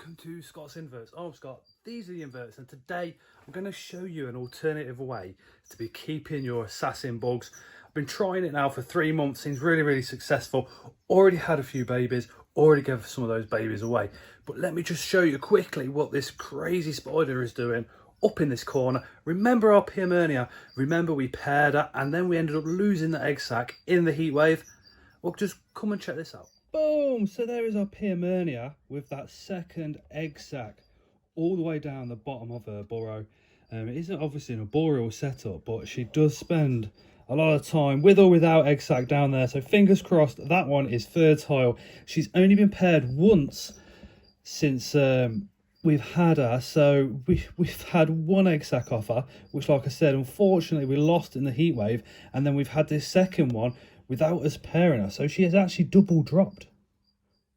welcome to Scott's Inverts. I'm Scott, these are the inverts, and today I'm going to show you an alternative way to be keeping your Assasin bugs. I've been trying it now for 3 months, seems really successful. Already had a few babies, already gave some of those babies away. But let me just show you quickly what this crazy spider is doing up in this corner. Remember our Pyrmania? Remember we paired her and then we ended up losing the egg sac in the heat wave? Well, just come and check this out. Boom! So there is our Pyrmania with that second egg sac all the way down the bottom of her burrow. It isn't obviously an arboreal setup, but she does spend a lot of time with or without egg sac down there. So fingers crossed that one is fertile. She's only been paired once since we've had her. So we've had one egg sac off her, which, like I said, unfortunately we lost in the heat wave. And then we've had this second one without us pairing her, so she has actually double dropped.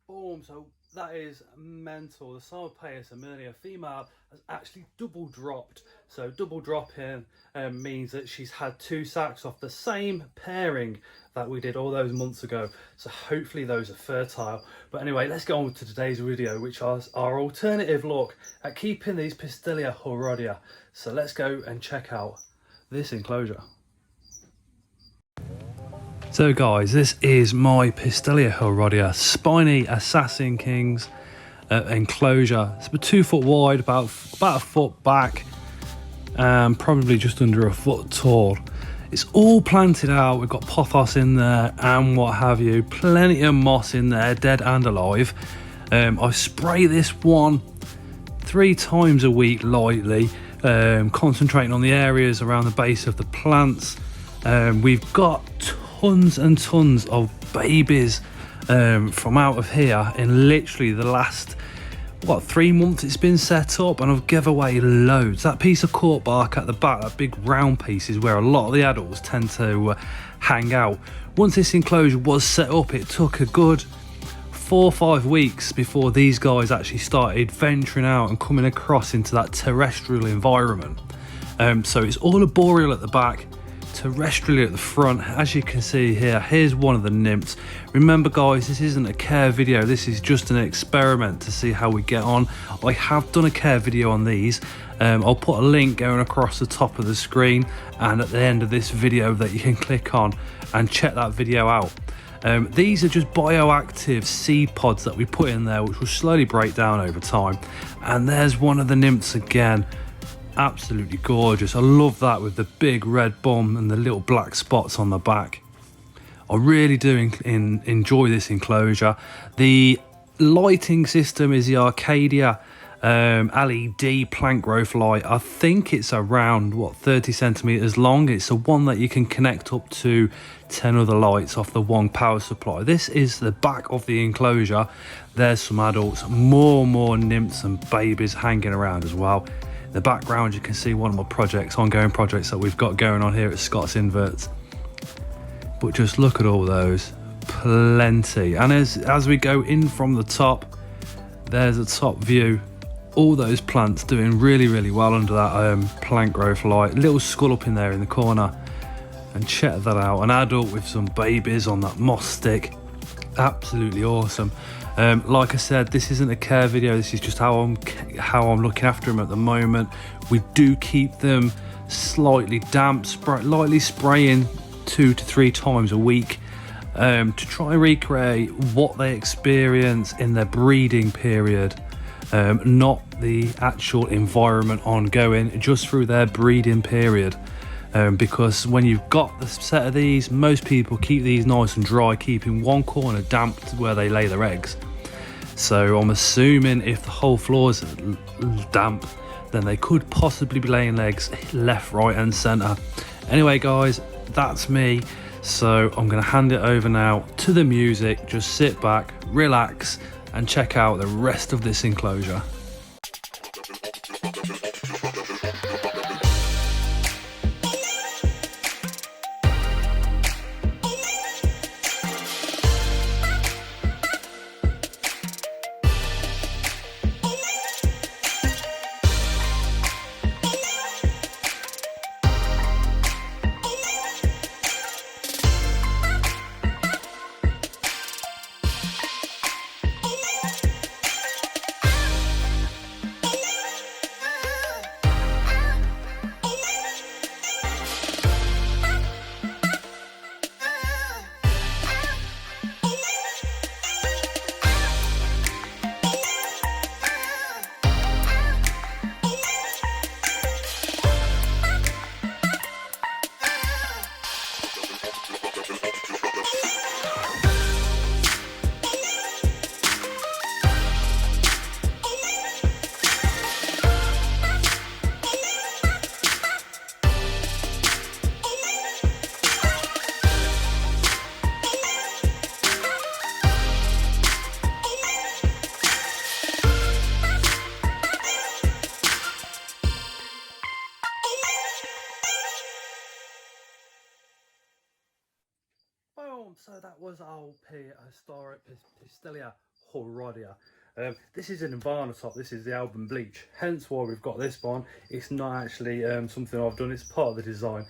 Boom! So that is mental. The Pyrmania Amelia female has actually double dropped. So double dropping means that she's had 2 sacs off the same pairing that we did all those months ago. So hopefully those are fertile. But anyway, let's go on to today's video, which is our alternative look at keeping these Pistilia Horodia. So let's go and check out this enclosure. So guys, this is my Pistilia Horodia spiny Assasin Kings enclosure. It's about 2 foot wide, about a foot back, probably just under a foot tall. It's all planted out. We've got pothos in there and what have you. Plenty of moss in there, dead and alive. I spray this one 3 times a week lightly, concentrating on the areas around the base of the plants. We've got tons and tons of babies from out of here in literally the last 3 months it's been set up, and I've given away loads. That piece of cork bark at the back, that big round piece, is where a lot of the adults tend to hang out. Once this enclosure was set up, it took a good 4 or 5 weeks before these guys actually started venturing out and coming across into that terrestrial environment. So it's all arboreal at the back, terrestrial at the front. As you can see here, here's one of the nymphs. Remember guys, this isn't a care video, this is just an experiment to see how we get on. I have done a care video on these. I'll put a link going across the top of the screen and at the end of this video that you can click on and check that video out. These are just bioactive seed pods that we put in there, which will slowly break down over time. And there's one of the nymphs again. Absolutely gorgeous. I love that with the big red bum and the little black spots on the back. I really do enjoy this enclosure. The lighting system is the Arcadia LED plant growth light. I think it's around 30 centimeters long. It's the one that you can connect up to 10 other lights off the one power supply. This is the back of the enclosure. There's some adults, more nymphs and babies hanging around as well. In the background you can see one of my ongoing projects that we've got going on here at Scott's Inverts. But just look at all those, plenty. And as we go in from the top, there's a top view. All those plants doing really well under that plant growth light. Little skull up in there in the corner, and check that out. An adult with some babies on that moss stick. Absolutely awesome. Like I said, this isn't a care video, this is just how I'm looking after them at the moment. We do keep them slightly damp, lightly spraying 2 to 3 times a week to try and recreate what they experience in their breeding period, not the actual environment ongoing, just through their breeding period. Because when you've got the set of these, most people keep these nice and dry, keeping one corner damp to where they lay their eggs. So I'm assuming if the whole floor is damp, then they could possibly be laying eggs left, right and centre. Anyway guys, that's me. So I'm going to hand it over now to the music. Just sit back, relax and check out the rest of this enclosure. Boom! So that was our historic Pistelia Horodia. This is an Ivana top. This is the Alban Bleach. Hence why we've got this one. It's not actually something I've done. It's part of the design.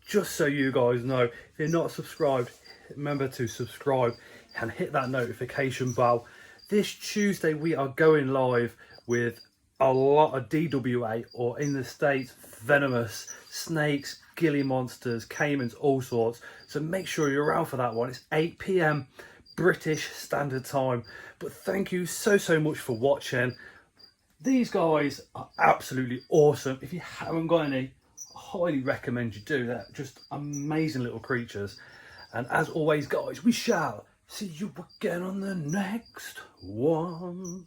Just so you guys know, if you're not subscribed, remember to subscribe and hit that notification bell. This Tuesday we are going live with a lot of DWA, or in the States, venomous snakes, gilly monsters, caimans, all sorts. So make sure you're around for that one. It's 8 p.m. British Standard Time. But thank you so much for watching. These guys are absolutely awesome. If you haven't got any, I highly recommend you do that. Just amazing little creatures. And as always, guys, we shall see you again on the next one.